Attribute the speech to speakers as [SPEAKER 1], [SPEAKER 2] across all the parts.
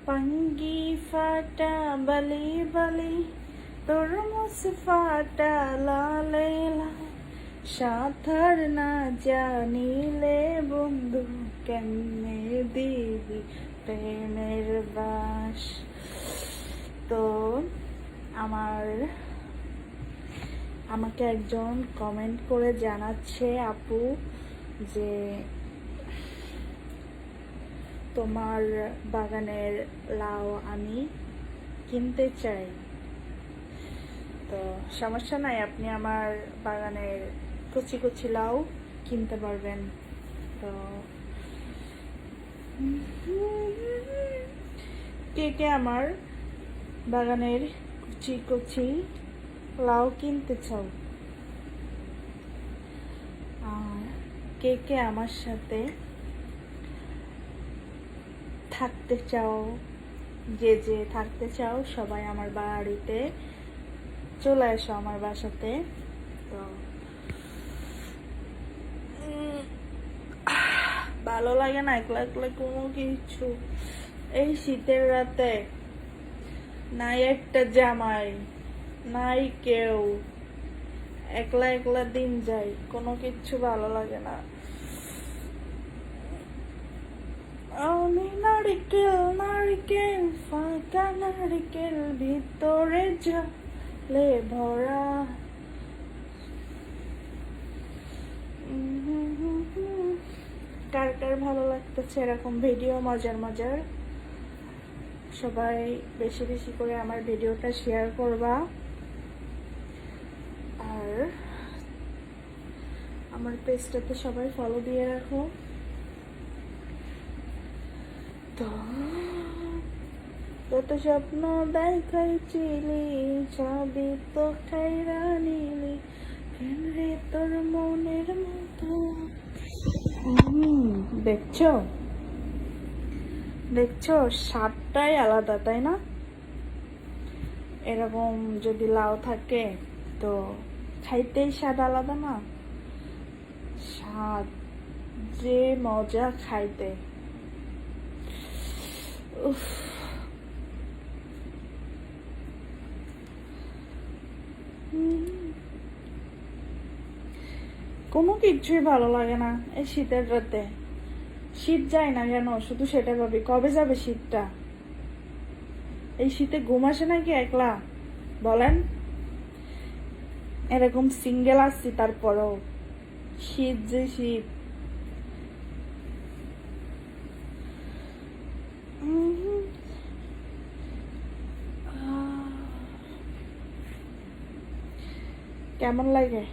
[SPEAKER 1] পাঙ্গি ফাটা বালি বালি তরমুজ ফাটা লালে লাল সাঁতার না জানিলে বন্ধু কেমনে দিবি প্রেমের বাস। তো আমাকে একজন কমেন্ট করে জানাচ্ছে, আপু যে তোমার বাগানের লাউ আমি কিনতে চাই। তো সমস্যা নাই, আপনি আমার বাগানের কচি কচি লাউ কিনতে পারবেন। তো কে কে আমার বাগানের কচি কচি লাউ কিনতে চাও, আর কে কে আমার সাথে থাকতে চাও, যে যে থাকতে চাও সবাই আমার বাড়িতে চলে এসো, আমার বাসাতে। তো ভালো লাগে না একলা একলা কোনো কিছু। এই শীতের রাতে নাই একটা জামাই, নাই কেউ, একলা একলা দিন যায়, কোনো কিচ্ছু ভালো লাগে না। আমি নারিকেল নারিকেল ফাঁকা নারিকেল ভিতরে জলে ভরা। কার কার ভালো লাগতেছে এরকম ভিডিও মজার মজার, সবাই বেশি বেশি করে আমার ভিডিওটা শেয়ার করবা, আর আমার পেজটাতে সবাই ফলো দিয়ে রাখো। তো কত স্বপ্ন দেখাইছিলি সবই তো খাইরা নিলি, কেন রে তোর মনের মতো। দেখছো দেখছো স্বাদটাই আলাদা, তাই না? এরকম যদি লাউ থাকে তো খাইতেই স্বাদ আলাদা না? স্বাদ যে মজা খাইতে, উফ। কোনো কিছুই ভালো লাগে না এই শীতের রাতে। শীত যায় না কেন শুধু সেটা ভাবি, কবে যাবে শীতটা? এই শীতে ঘুম আসে নাকি একলা বলেন? এরকম সিঙ্গেল আসছি তারপরও শীত যে শীত। কেমন লাগে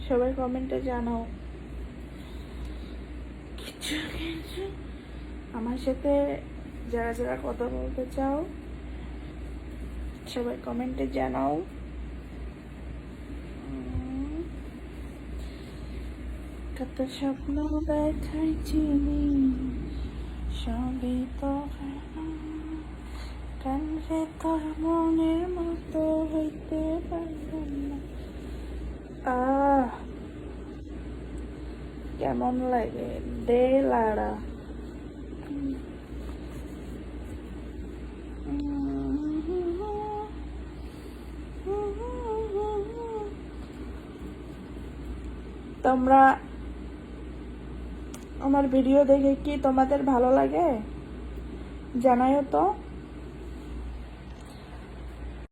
[SPEAKER 1] সবাই কমেন্টে জানাও। কিছু কিছু আমার সাথে যারা যারা কথা বলতে চাও সবাই কমেন্টে জানাও। কত স্বপ্ন দেখাইছিলি সবই তো কেন রে তোর মনের মতো হইতে পারলাম না। কেমন লাগে দে লাড়া। তোমরা আমার ভিডিও দেখে কি তোমাদের ভালো লাগে জানাইও তো।